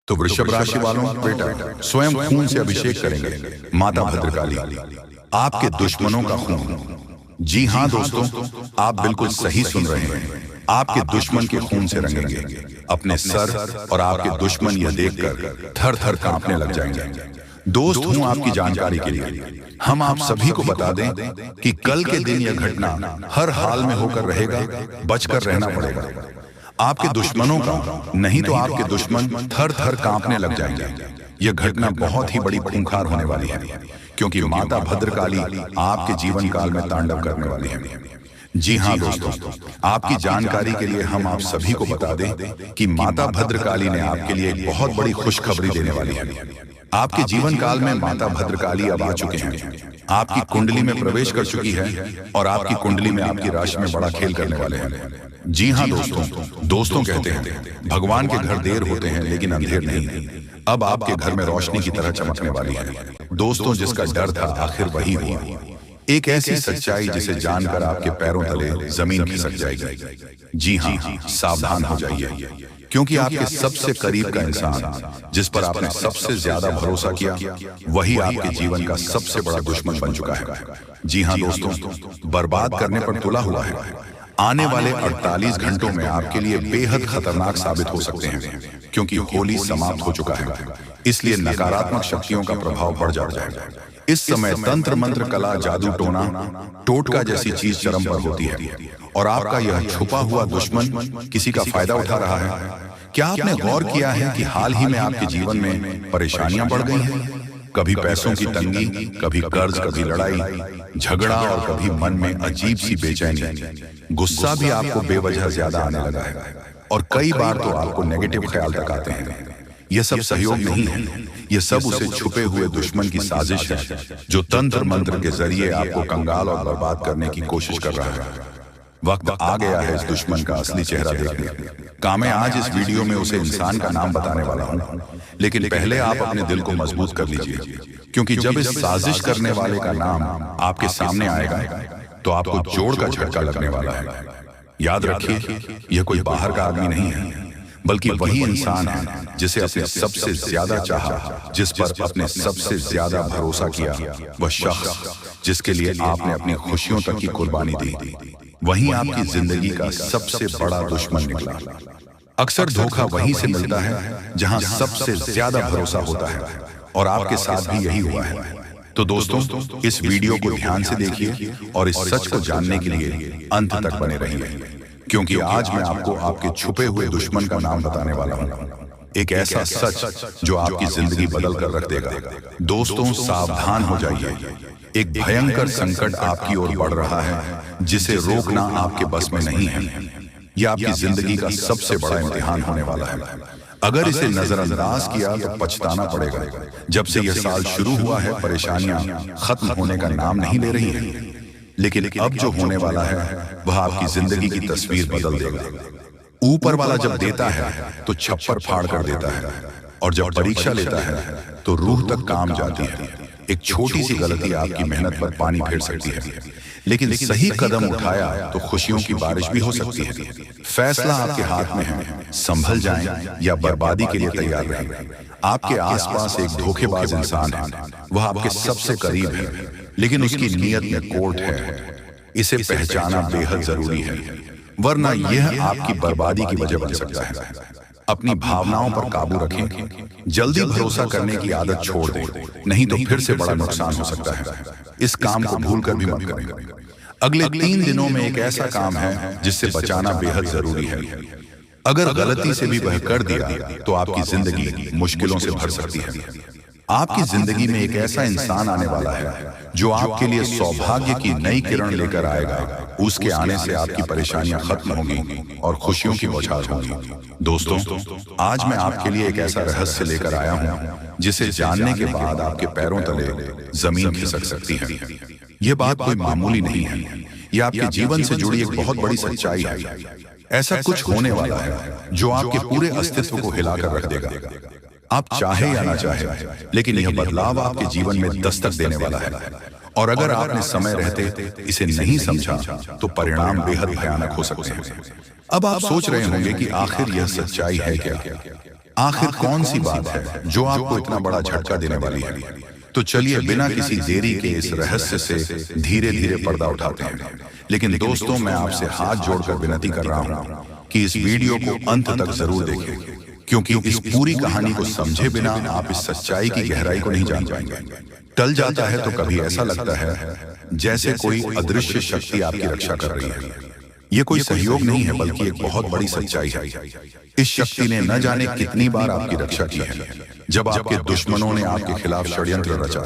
तो वृषभ राशि वालों, बेटा स्वयं खून से अभिषेक करेंगे माता भद्रकाली, आपके दुश्मनों का खून। जी हां दोस्तों, आप बिल्कुल सही सुन रहे हैं। आपके दुश्मन के खून से रंगेंगे अपने सर, और आपके दुश्मन यह देखकर थर थर कांपने लग जाएंगे। दोस्त हूं आपकी जानकारी के लिए, हम आप सभी को बता दें कि कल के दिन यह घटना हर हाल में होकर रहेगा, बचकर रहना पड़ेगा। आपके दुश्मनों का नहीं तो आपके दुश्मन थर थर कांपने लग जाएंगे। यह घटना बहुत ही बड़ी खूंखार होने वाली है, क्योंकि माता भद्रकाली आपके जीवन काल में तांडव करने वाली है। जी हां दोस्तों, आपकी जानकारी के लिए हम आप सभी को बता दें कि माता भद्रकाली ने आपके लिए एक बहुत बड़ी खुशखबरी देने वाली है। आपके जीवन काल में माता भद्रकाली अब आ चुके हैं, आपकी कुंडली में प्रवेश कर चुकी है, और आपकी कुंडली में आपकी राशि में बड़ा खेल करने वाले हैं। जी हां दोस्तों कहते हैं भगवान के घर देर होते हैं लेकिन अंधेर नहीं। अब आपके घर में रोशनी की तरह चमकने वाली है। दोस्तों, जिसका डर था आखिर वही हुआ। एक ऐसी सच्चाई जिसे जानकर आपके पैरों तले जमीन खिसक जाएगी। जी हां, सावधान हो जाइए, क्योंकि आपके सबसे करीब का इंसान जिस पर आपने सबसे ज्यादा भरोसा किया, वही आपके जीवन का सबसे बड़ा दुश्मन बन चुका है। जी हां दोस्तों, बर्बाद करने पर तुला हुआ है। आने वाले 48 घंटों में आपके लिए बेहद खतरनाक साबित हो सकते हैं, क्योंकि होली समाप्त हो चुका है। इसलिए नकारात्मक शक्तियों का प्रभाव बढ़ जाता है। इस समय तंत्र मंत्र, कला, जादू टोना, टोटका जैसी चीज चरम पर होती है, और आपका यह छुपा हुआ दुश्मन किसी का फायदा उठा रहा है। क्या आपने गौर किया है कि हाल ही में आपके जीवन में परेशानियां बढ़ गई हैं? कभी पैसों की तंगी, कभी कर्ज, कभी लड़ाई झगड़ा, और कभी मन में अजीब सी बेचैनी। गुस्सा भी आपको बेवजह ज्यादा आने लगा है, और कई बार तो आपको नेगेटिव ख्याल तक आते हैं। यह सब सहयोग नहीं है, यह सब उसे छुपे हुए दुश्मन की साजिश है, जो तंत्र मंत्र के जरिए आपको कंगाल और बर्बाद करने की कोशिश कर रहा है। वक्त आ गया है इस दुश्मन का असली चेहरा देखने का। मैं आज इस वीडियो में उसे इंसान का नाम बताने वाला हूं, लेकिन पहले आप अपने दिल को मजबूत कर लीजिए, क्योंकि जब इस साजिश करने वाले का नाम आपके सामने आएगा तो आपको जोड़ का झटका लगने वाला है। याद रखिए, यह कोई बाहर का आदमी नहीं है, बल्कि वही इंसान है जिसे अपने सबसे ज्यादा चाहा, जिस पर अपने सबसे ज्यादा भरोसा किया, वह शख्स जिसके लिए आपने अपनी खुशियों तक की कुर्बानी दी, वही आपकी जिंदगी का सबसे बड़ा दुश्मन निकला। अक्सर धोखा वहीं से मिलता है जहां सबसे ज्यादा भरोसा होता है, और आपके साथ भी यही हुआ है। तो दोस्तों, इस वीडियो को ध्यान से देखिए और इस सच को जानने के लिए अंत तक बने रहिए, क्योंकि आज मैं आपको आपके छुपे हुए दुश्मन का नाम बताने वाला हूं। एक ऐसा सच जो आपकी जिंदगी बदल कर रख देगा। दोस्तों, सावधान हो जाइए, एक भयंकर संकट आपकी ओर बढ़ रहा है, जिसे रोकना आपके बस में नहीं है। यह आपकी जिंदगी का सबसे बड़ा इम्तिहान होने वाला है। अगर इसे नजरअंदाज किया तो पछताना पड़ेगा। जब से यह साल शुरू हुआ है, परेशानियां खत्म होने का नाम नहीं ले रही हैं, लेकिन अब जो होने वाला है वह आपकी जिंदगी की तस्वीर बदल देगा। ऊपर वाला जब देता है तो छप्पर फाड़ कर देता है, और जब परीक्षा लेता है तो रूह तक काम जाती है। एक छोटी सी गलती आपकी मेहनत पर पानी फेर सकती है, लेकिन सही कदम उठाया तो खुशियों की बारिश भी हो सकती है। फैसला आपके हाथ में है, संभल जाएं या बर्बादी के लिए तैयार रहें। आपके आसपास एक धोखेबाज इंसान है, वह आपके सबसे करीब है, लेकिन उसकी नीयत में कोर्ट है। इसे पहचाना बेहद जरूरी है, वरना यह आपकी बर्बादी की वजह बन सकता है। अपनी भावनाओं पर काबू रखें, जल्दी भरोसा करने की आदत छोड़ दें, नहीं तो फिर से बड़ा नुकसान हो सकता है। इस काम को भूलकर भी मत करें। अगले 3 दिनों में एक ऐसा काम है जिससे बचाना बेहद जरूरी है। अगर गलती से भी वह कर दिया तो आपकी जिंदगी मुश्किलों से भर सकती है। आपकी जिंदगी में एक ऐसा इंसान आने वाला है जो आपके लिए सौभाग्य की नई किरण लेकर आएगा। उसके आने से आपकी परेशानियां खत्म होंगी और खुशियों की बौछार होगी। दोस्तों, आज मैं आपके लिए एक ऐसा रहस्य लेकर आया हूं जिसे जानने के बाद आपके पैरों तले जमीन खिसक सकती है। यह बात कोई मामूली नहीं है, यह आपके जीवन से जुड़ी एक बहुत बड़ी सच्चाई है। ऐसा कुछ होने वाला है जो आपके पूरे अस्तित्व को हिलाकर रख देगा। आप चाहे या ना चाहे, लेकिन यह बदलाव आपके जीवन में दस्तक देने वाला है। और अगर आपने समय रहते इसे नहीं समझा तो परिणाम बेहद भयानक हो सकते हैं। अब आप सोच रहे होंगे कि आखिर यह सच्चाई है क्या? आखिर कौन सी बात है जो आपको इतना बड़ा झटका देने वाली है? तो चलिए बिना किसी देरी के इस रहस्य से धीरे धीरे पर्दा उठाते हैं। लेकिन दोस्तों, मैं आपसे हाथ जोड़कर विनती कर रहा हूं कि इस वीडियो को अंत तक जरूर देखें, क्योंकि इस पूरी कहानी को समझे बिना आप इस सच्चाई की गहराई को नहीं जान पाएंगे। टल जाता है तो कभी ऐसा लगता है जैसे कोई अदृश्य शक्ति आपकी रक्षा कर रही है। ये कोई सहयोग नहीं है, बल्कि एक बहुत बड़ी सच्चाई है। इस शक्ति ने न जाने कितनी बार आपकी रक्षा की है। जब आपके दुश्मनों ने आपके खिलाफ षड्यंत्र रचा,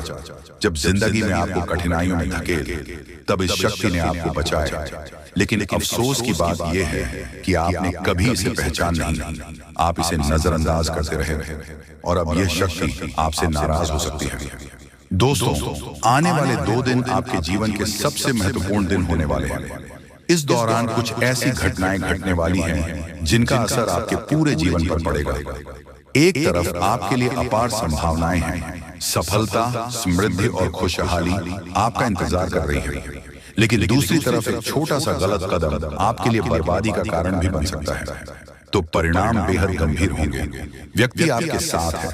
जब जिंदगी में आपको कठिनाइयों में धकेल, तब इस शक्ति ने आपको बचाया। लेकिन अफसोस की बात यह है कि आपने कभी इसे पहचान नहीं, आप इसे नजरअंदाज करते रहे और अब यह शक्ति आपसे नाराज हो सकती है। दोस्तों, आने वाले 2 दिन आपके जीवन के सबसे महत्वपूर्ण दिन होने वाले हैं। इस दौरान कुछ ऐसी घटनाएं घटने वाली हैं जिनका असर आपके पूरे जीवन पर पड़ेगा। एक तरफ आपके लिए अपार संभावनाएं हैं, सफलता, समृद्धि और खुशहाली आपका इंतजार कर रही है। लेकिन दूसरी तरफ एक छोटा सा गलत कदम आपके लिए बर्बादी का कारण भी बन सकता है। तो परिणाम बेहद गंभीर होंगे। व्यक्ति आपके साथ है,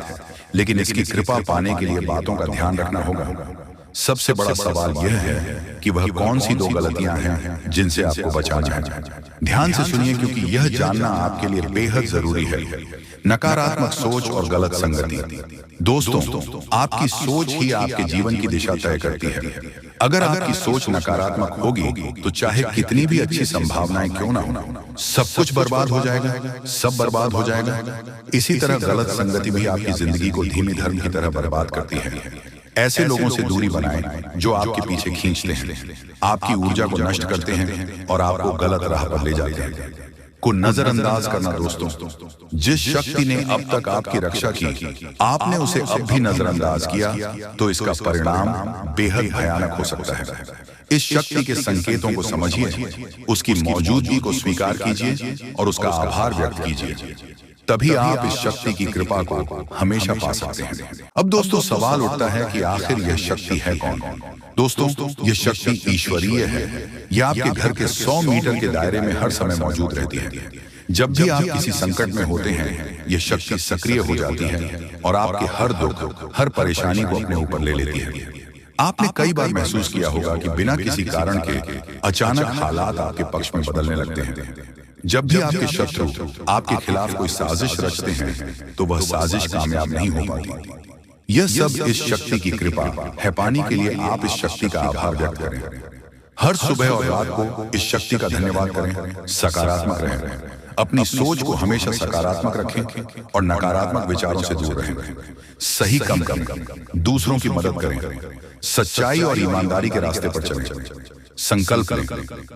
लेकिन इसकी कृपा पाने के लिए बातों का ध्यान रखना होगा। सबसे बड़ा सवाल यह है कि वह कौन सी 2 गलतियां हैं जिनसे आपको बचाना है। ध्यान से सुनिए, क्योंकि यह जानना आपके लिए बेहद जरूरी है। नकारात्मक सोच और गलत संगति। दोस्तों, आपकी सोच ही आपके जीवन की दिशा तय करती है। अगर आपकी सोच नकारात्मक होगी तो चाहे कितनी भी अच्छी संभावनाएं क्यों ना हो, सब कुछ बर्बाद हो जाएगा, सब बर्बाद हो जाएगा। इसी तरह गलत संगति भी आपकी जिंदगी को धीमी धर्म की तरह बर्बाद करती है। ऐसे लोगों से दूरी बनाएं जो आपके पीछे खींचते हैं, आपकी ऊर्जा को नष्ट करते हैं और आपको गलत राह पर ले जाते हैं। को नजरअंदाज करना। दोस्तों, जिस शक्ति ने अब तक आपकी रक्षा की, आपने उसे अब भी नजरअंदाज किया तो इसका परिणाम बेहद भयानक हो सकता है। इस शक्ति के संकेतों को समझिए, उसकी मौजूदगी को स्वीकार कीजिए और उसका आभार व्यक्त कीजिए। तभी आप इस शक्ति की कृपा को हमेशा पा सकते हैं। अब दोस्तों, सवाल उठता है कि आखिर यह शक्ति है कौन? दोस्तों, यह शक्ति ईश्वरीय है। यह आपके घर के 100 मीटर के दायरे में हर समय मौजूद रहती है। जब भी आप किसी संकट में होते हैं, यह शक्ति सक्रिय हो जाती है और आपके हर दुख, हर परेशानी को अपने ऊपर ले लेती है। आपने कई बार महसूस किया होगा कि बिना किसी कारण के अचानक हालात आपके पक्ष में बदलने लगते हैं। जब भी आपके शत्रु आपके खिलाफ कोई साजिश रचते हैं तो वह साजिश कामयाब नहीं हो पाती। यह सब इस शक्ति की कृपा है। पाने के लिए आप इस शक्ति का आभार व्यक्त करें। हर सुबह और रात को इस शक्ति का धन्यवाद करें। सकारात्मक रहें, अपनी सोच को हमेशा सकारात्मक रखें और नकारात्मक विचारों से दूर रहें। सही कम करें, दूसरों की मदद करें, सच्चाई और ईमानदारी के रास्ते पर चलें। संकल्प लें,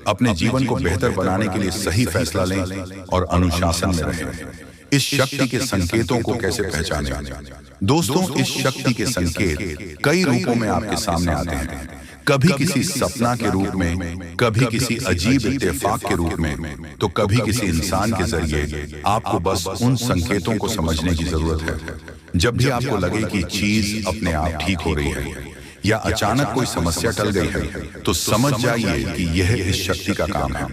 अपने जीवन को बेहतर बनाने के लिए सही फैसला लें और अनुशासन में रहें। इस शक्ति के संकेतों को कैसे पहचानें? दोस्तों, इस शक्ति के संकेत कई रूपों में आपके सामने आते हैं। कभी किसी सपना के रूप में, कभी किसी अजीब इत्तेफाक के रूप में, तो कभी किसी इंसान के जरिए। आपको बस उन संकेतों को समझने की जरूरत है। जब भी आपको लगे कि चीज अपने आप ठीक हो रही है या अचानक कोई समस्या टल गई है, तो समझ जाइए कि यह इस शक्ति का काम है।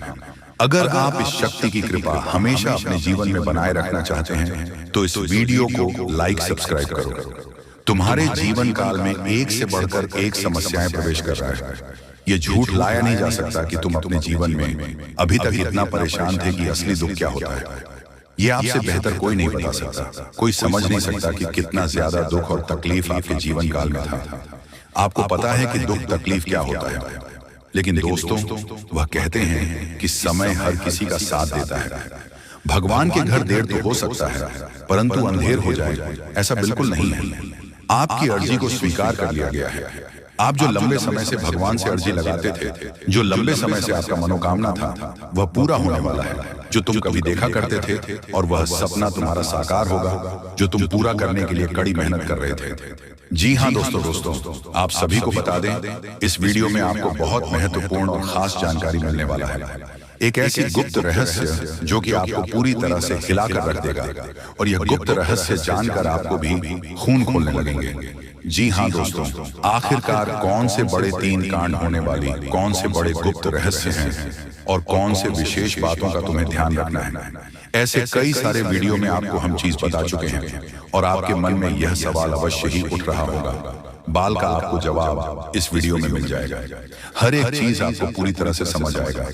अगर आप इस शक्ति की कृपा हमेशा अपने जीवन में बनाए रखना चाहते हैं तो इस वीडियो को लाइक, सब्सक्राइब करो। तुम्हारे जीवन काल में एक से बढ़कर एक समस्याएं प्रवेश कर रहा है। ये झूठ लाया नहीं जा सकता कि तुम अपने जीवन में अभी तक इतना परेशान थे कि असली दुख क्या होता है। ये आपसे बेहतर कोई नहीं बता सकता। कोई समझ नहीं सकता कि कितना ज्यादा दुख और तकलीफ आपके जीवन काल में था। आपको पता है कि दुख तकलीफ क्या होता है, लेकिन दोस्तों, वह कहते हैं कि समय हर किसी का साथ देता है। भगवान के घर देर तो हो सकता है, परंतु अंधेर हो जाए ऐसा बिल्कुल नहीं है। आपकी अर्जी को स्वीकार कर लिया गया है। आप जो लंबे समय से भगवान से अर्जी लगाते थे, जो लंबे समय से आपका मनोकामना था, वह पूरा होने वाला है। जो तुम कभी देखा करते थे, और वह सपना तुम्हारा साकार होगा जो तुम पूरा करने के लिए कड़ी मेहनत कर रहे थे। जी हाँ दोस्तों, आप सभी को बता दें, इस वीडियो में आपको बहुत महत्वपूर्ण और खास जानकारी मिलने वाला है। एक ऐसी गुप्त रहस्य जो कि आपको पूरी तरह से हिलाकर रख देगा, और यह गुप्त रहस्य जानकर आपको भी खून खोलने लगेंगे। जी हाँ दोस्तों, आखिरकार कौन से बड़े 3 कांड होने वाली, कौन से बड़े गुप्त रहस्य हैं और कौन से विशेष बातों का तुम्हें ध्यान रखना है। ऐसे कई सारे वीडियो में आपको हम चीज बता चुके हैं और आपके मन में यह सवाल अवश्य ही उठ रहा होगा। बाल का आपको जवाब इस वीडियो में मिल जाएगा। हर एक चीज आपको पूरी तरह से समझ आएगा।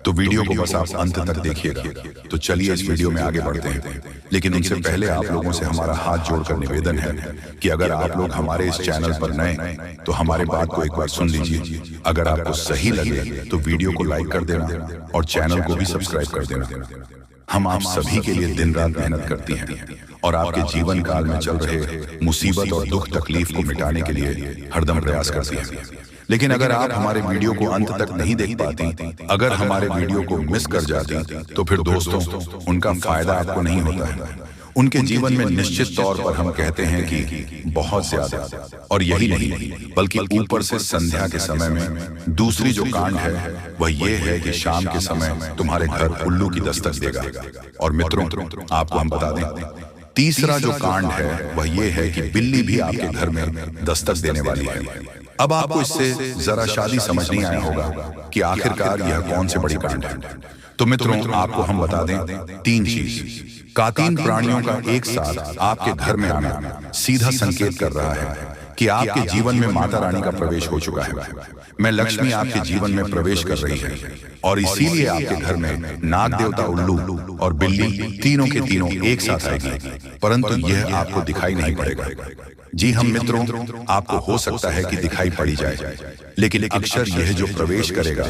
तो वीडियो को बस आप अंत तक देखिएगा। तो चलिए इस वीडियो में आगे बढ़ते हैं, लेकिन उनसे पहले आप लोगों से हमारा हाथ जोड़कर निवेदन है कि अगर आप लोग हमारे इस चैनल पर नए तो हमारे बात को एक बार सुन लीजिए। अगर आपको सही लगे तो वीडियो को लाइक कर देना और चैनल को भी सब्सक्राइब कर देना। हम आप सभी के लिए दिन रात मेहनत करती हैं और आपके जीवन काल में चल रहे मुसीबत और दुख तकलीफ को मिटाने के लिए हरदम प्रयास करती हैं। लेकिन अगर आप हमारे वीडियो को अंत तक नहीं देख पाती, अगर हमारे वीडियो को मिस कर जाती, तो फिर दोस्तों उनका फायदा आपको नहीं होता है। उनके जीवन में निश्चित तौर पर हम कहते हैं कि बहुत ज्यादा, और यही नहीं बल्कि ऊपर से संध्या के समय में दूसरी जो कांड है वह ये है कि शाम के समय तुम्हारे घर उल्लू की दस्तक देगा। और मित्रों आपको हम बता दें, तीसरा जो कांड है वह ये है कि बिल्ली भी आपके घर में दस्तक देने वाली है। अब आपको इससे जरा शादी समझ नहीं आया होगा कि आखिरकार यह कौन से बड़ी कांड है। तो मित्रों आपको हम बता दें, तीन चीज कातीन प्राणियों का एक साथ आपके घर में आना सीधा संकेत कर रहा है कि आपके जीवन में माता रानी का प्रवेश हो चुका है। मैं लक्ष्मी आपके जीवन में प्रवेश कर रही है और इसीलिए आपके घर में नाग देवता उल्लू और बिल्ली तीनों के तीनों एक साथ आएगी, परंतु यह आपको दिखाई नहीं पड़ेगा। जी हम मित्रों, आपको हो सकता है कि दिखाई पड़ी जाए, लेकिन अक्षर यह जो प्रवेश करेगा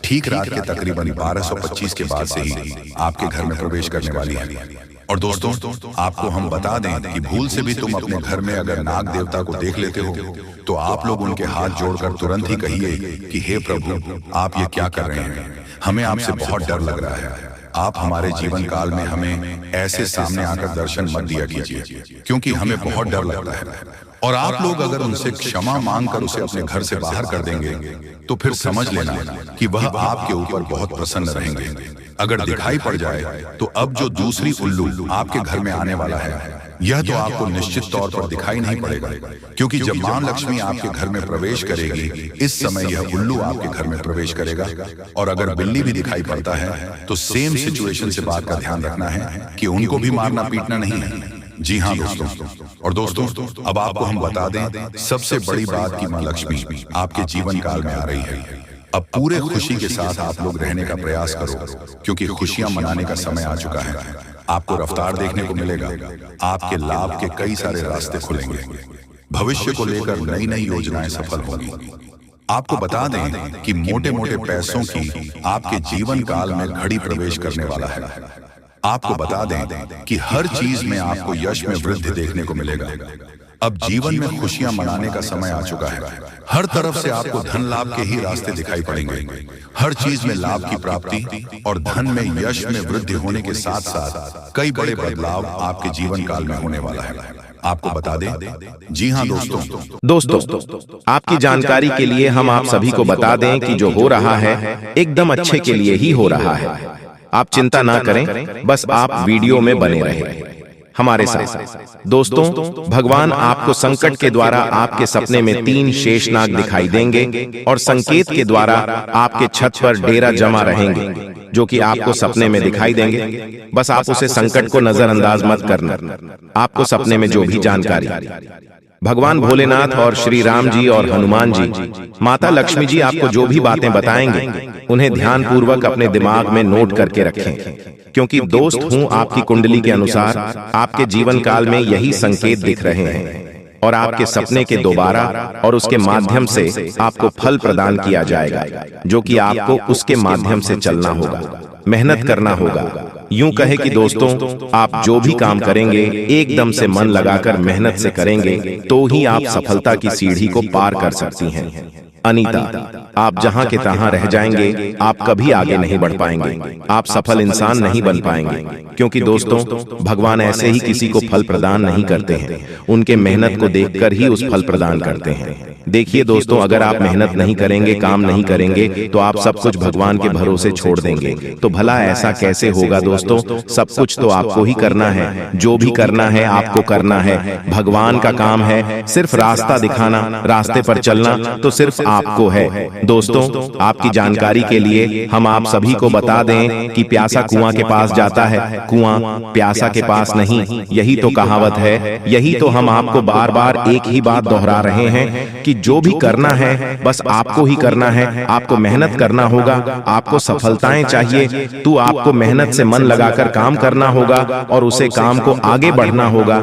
ठीक रात के तकरीबन 1225 के बाद से ही आपके घर में प्रवेश करने वाली है। और दोस्तों आपको हम बता दें कि भूल से भी तुम अपने घर में अगर नाग देवता को देख लेते हो तो आप लोग उनके हाथ जोड़कर तुरंत ही कहिए कि हे प्रभु, आप ये क्या कर रहे हैं, हमें आपसे बहुत डर लग रहा है। आप हमारे जीवन काल में हमें ऐसे सामने आकर दर्शन मत दिया कीजिए, क्योंकि हमें बहुत डर लगता है। और आप लोग अगर उनसे क्षमा मांगकर उसे अपने घर से बाहर कर देंगे तो फिर समझ लेना कि वह आपके ऊपर बहुत प्रसन्न रहेंगे। अगर दिखाई पड़ जाए तो अब जो दूसरी उल्लू आपके घर में आने वाला है यह तो आपको निश्चित तौर पर दिखाई नहीं पड़ेगा, क्योंकि जब मां लक्ष्मी आपके घर में प्रवेश करेगी इस समय यह उल्लू आपके घर में प्रवेश करेगा। और अगर बिल्ली भी दिखाई पड़ता है तो सेम सिचुएशन से बात का ध्यान रखना है कि उनको भी मारना पीटना नहीं है। जी हाँ दोस्तों, और दोस्तों अब आपको हम बता दें सबसे बड़ी बात कि मां लक्ष्मी आपके जीवन काल में आ रही है। अब पूरे खुशी के साथ आप लोग रहने का प्रयास करो, क्योंकि खुशियां मनाने का समय आ चुका है। आपको रफ्तार देखने को मिलेगा, आपके लाभ के कई सारे रास्ते खुलेंगे, भविष्य को लेकर नई नई योजनाएं सफल होंगी। आपको बता दें कि मोटे मोटे पैसों की आपके जीवन काल में घड़ी प्रवेश करने वाला है। आपको बता दें कि हर चीज में आपको यश में वृद्धि देखने को मिलेगा। अब जीवन में खुशियां मनाने का समय आ चुका है। हर तरफ से आपको धन लाभ के ही रास्ते दिखाई पड़ेंगे। हर चीज में लाभ की प्राप्ति और धन में यश में वृद्धि होने के साथ साथ कई बड़े बदलाव आपके जीवन काल में होने वाला है। आपको बता दें, जी हाँ दोस्तों आपकी जानकारी के लिए हम आप सभी को बता दें कि जो हो रहा है एकदम अच्छे के लिए ही हो रहा है। आप चिंता ना करें, बस आप वीडियो में बने रहें हमारे साथ। दोस्तों भगवान आपको संकट के द्वारा आपके सपने में 3 शेषनाग दिखाई देंगे और संकेत के द्वारा आपके छत पर डेरा जमा रहेंगे, जो कि आपको सपने में दिखाई देंगे। बस आप उसे संकट को नजरअंदाज मत करना। आपको सपने में जो भी जानकारी भगवान भोलेनाथ और श्री राम जी और हनुमान जी, माता लक्ष्मी जी आपको जो भी बातें बताएंगे उन्हें ध्यान पूर्वक अपने दिमाग में नोट करके रखें, क्योंकि दोस्त हूं आपकी कुंडली के अनुसार आपके जीवन काल में यही संकेत दिख रहे हैं और आपके सपने के दोबारा और उसके माध्यम से आपको फल प्रदान किया जाएगा, जो कि आपको उसके माध्यम से चलना होगा, मेहनत करना होगा। यूं कहे कि दोस्तों आप जो भी काम करेंगे एकदम से मन लगाकर मेहनत से करेंगे तो ही आप सफलता की सीढ़ी को पार कर सकती हैं। अनीता, आप जहां के तहां रह जाएंगे, आप कभी आगे नहीं बढ़ पाएंगे, आप सफल इंसान नहीं बन पाएंगे, क्योंकि दोस्तों भगवान ऐसे ही किसी को फल प्रदान नहीं करते हैं, उनके मेहनत को देखकर ही उस फल प्रदान करते हैं। देखिए दोस्तों, अगर आप मेहनत नहीं करेंगे, काम नहीं करेंगे, तो आप सब कुछ भगवान के भरोसे छोड़ देंगे। तो भला ऐसा कैसे होगा दोस्तों? सब कुछ तो आपको ही करना है, जो भी करना है आपको करना है। भगवान का काम है सिर्फ रास्ता दिखाना, रास्ते पर चलना तो सिर्फ आपको है। दोस्तों, आपकी जानकारी के लिए हम आप सभी को बता दें कि प्यासा कुआं के पास जाता है, कुआं प्यासा के पास नहीं। यही तो कहावत है, यही तो हम आपको बार बार एक ही बात दोहरा रहे हैं कि जो भी करना है बस आपको ही करना है। आपको मेहनत करना होगा, आपको सफलताएं चाहिए तो आपको मेहनत से मन लगाकर काम करना होगा और उसे काम को आगे बढ़ना होगा।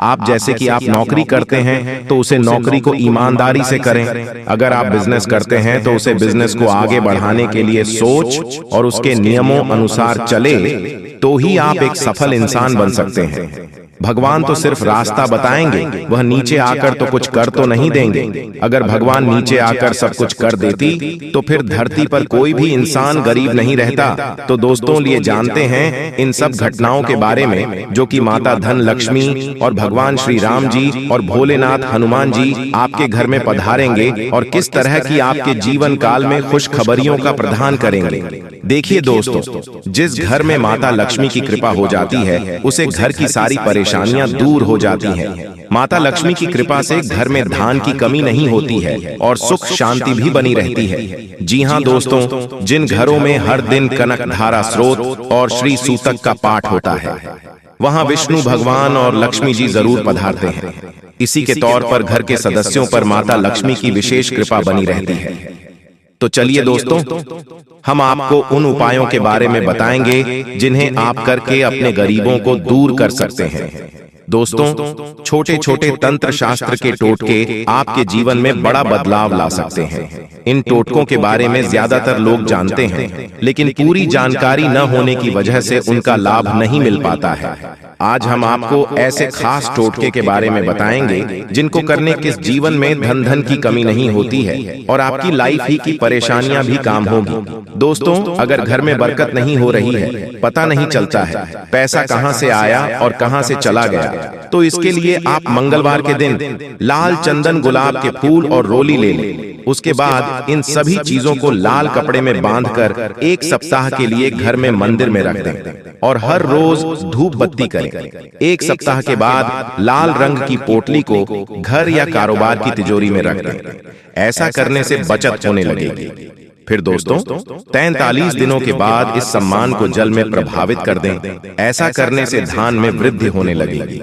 आप जैसे कि आप नौकरी करते हैं तो उसे नौकरी को ईमानदारी से करें। अगर आप बिजनेस करते हैं तो उसे बिजनेस को आगे बढ़ाने के लिए सोच और उसके नियमों अनुसार चले तो ही आप एक सफल इंसान बन सकते हैं। भगवान तो सिर्फ रास्ता बताएंगे, वह नीचे आकर तो कुछ कर तो नहीं देंगे। अगर भगवान नीचे आकर सब कुछ कर देती तो फिर धरती पर कोई भी इंसान गरीब नहीं रहता। तो दोस्तों, लिए जानते हैं इन सब घटनाओं के बारे में जो कि माता धन लक्ष्मी और भगवान श्री राम जी और भोलेनाथ हनुमान जी आपके घर में पधारेंगे और किस तरह की आपके जीवन काल में खुशखबरियों का प्रदान करेंगे। देखिए दोस्तों, जिस घर में माता लक्ष्मी की कृपा हो जाती है उसे घर की सारी परेशानियां दूर हो जाती हैं। माता लक्ष्मी की कृपा से घर में धान की कमी नहीं होती है और सुख शांति भी बनी रहती है। जी हाँ दोस्तों, जिन घरों में हर दिन कनक धारा स्रोत और श्री सूतक का पाठ होता है वहां विष्णु भगवान और लक्ष्मी जी जरूर पधारते हैं। इसी के तौर पर घर के सदस्यों पर माता लक्ष्मी की विशेष कृपा बनी रहती है। तो चलिए दोस्तों, हम आपको उन उपायों के बारे में बताएंगे जिन्हें आप करके अपने गरीबों को दूर कर सकते हैं। दोस्तों, छोटे छोटे तंत्र शास्त्र के टोटके आपके जीवन में बड़ा बदलाव ला सकते हैं। इन टोटकों के बारे में ज्यादातर लोग जानते हैं, लेकिन पूरी जानकारी न होने की वजह से उनका लाभ नहीं मिल पाता है। आज हम आपको ऐसे खास टोटके के बारे में बताएंगे जिनको करने किस जीवन में धन की कमी नहीं होती है और आपकी लाइफ ही की परेशानियां भी काम होगी। दोस्तों, अगर घर में बरकत नहीं हो रही है, पता नहीं चलता है पैसा कहां से आया और कहां से चला गया, तो इसके लिए आप मंगलवार के दिन लाल चंदन गुलाब के फूल और रोली ले लें। उसके बाद इन सभी चीजों को लाल कपड़े में बांधकर एक सप्ताह के लिए घर में मंदिर में रख दें और हर रोज धूप बत्ती करें। एक सप्ताह के बाद लाल रंग की पोटली को घर या कारोबार की तिजोरी में रख दें। ऐसा करने से बचत होने लगेगी। फिर दोस्तों, 43 दिनों के बाद इस सम्मान को जल में प्रभावित कर दें। ऐसा करने से धन में वृद्धि होने लगेगी।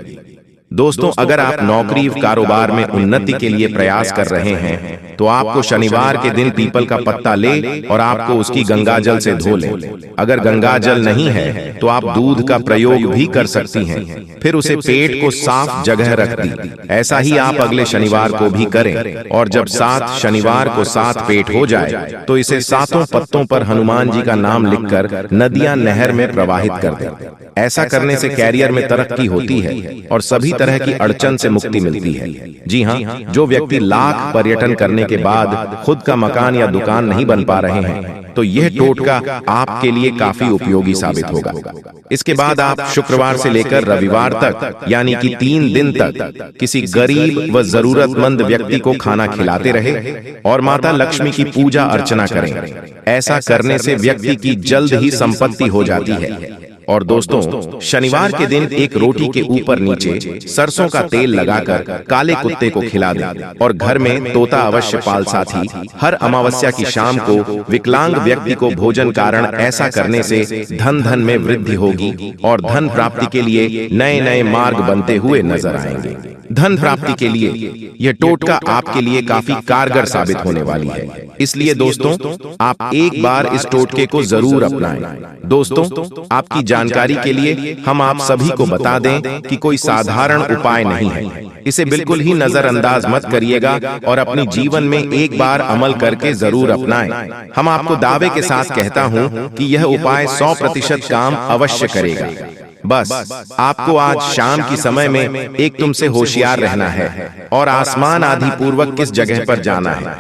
दोस्तों, अगर आप नौकरी कारोबार में उन्नति के लिए प्रयास कर रहे हैं तो आपको शनिवार के दिन पीपल का पत्ता ले और आपको उसकी गंगाजल से धो लें। अगर गंगाजल नहीं है तो आप दूध का प्रयोग भी कर सकती हैं। फिर उसे पेट को साफ जगह रख दी। ऐसा ही आप अगले शनिवार को भी करें और जब 7 शनिवार को 7 पेट हो जाए तो इसे 7 पत्तों पर हनुमान जी का नाम लिखकर नदियां नहर में प्रवाहित कर दें। ऐसा करने से कैरियर में तरक्की होती है और सभी तरह की अड़चन से मुक्ति मिलती है। जी हाँ, जो व्यक्ति लाख पर्यटन करने के बाद खुद का मकान या दुकान नहीं बन पा रहे हैं तो यह टोटका आपके लिए काफी उपयोगी साबित होगा। इसके बाद आप शुक्रवार से लेकर रविवार तक यानी कि 3 दिन तक किसी गरीब व जरूरतमंद व्यक्ति को खाना खिलाते रहे और माता लक्ष्मी की पूजा अर्चना करें। ऐसा करने से व्यक्ति की जल्द ही संपत्ति हो जाती है। और दोस्तों, शनिवार के दिन एक रोटी के ऊपर नीचे सरसों का तेल लगाकर काले कुत्ते को खिला दें और घर में तोता अवश्य पाल। साथ ही हर अमावस्या की शाम को विकलांग व्यक्ति को भोजन कारण ऐसा करने से धन में वृद्धि होगी और धन प्राप्ति के लिए नए नए मार्ग बनते हुए नजर आएंगे। धन प्राप्ति के लिए यह टोटका आपके लिए काफी कारगर साबित होने वाली है। इसलिए दोस्तों, आप एक बार इस टोटके को जरूर अपनाएं। दोस्तों, आपकी जानकारी के लिए हम आप सभी को बता दें कि कोई साधारण उपाय नहीं है। इसे बिल्कुल ही नजरअंदाज मत करिएगा और अपनी जीवन में एक बार अमल करके जरूर अपनाएं। हम आपको दावे के साथ कहता हूं कि यह उपाय 100% काम अवश्य करेगा। बस आपको आज शाम की समय में एक तुमसे होशियार रहना है और आसमान आदि पूर्वक किस जगह पर जाना है।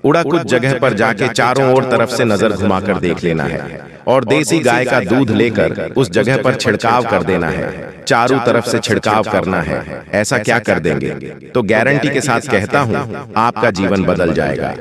उड़ा कुछ जगह पर जाके चारों ओर तरफ से नजर घुमाकर देख लेना है और देसी गाय का दूध लेकर उस जगह पर छिड़काव कर देना है। चारों तरफ से छिड़काव करना है। ऐसा क्या कर देंगे तो गारंटी के साथ कहता हूं आपका जीवन बदल जाएगा।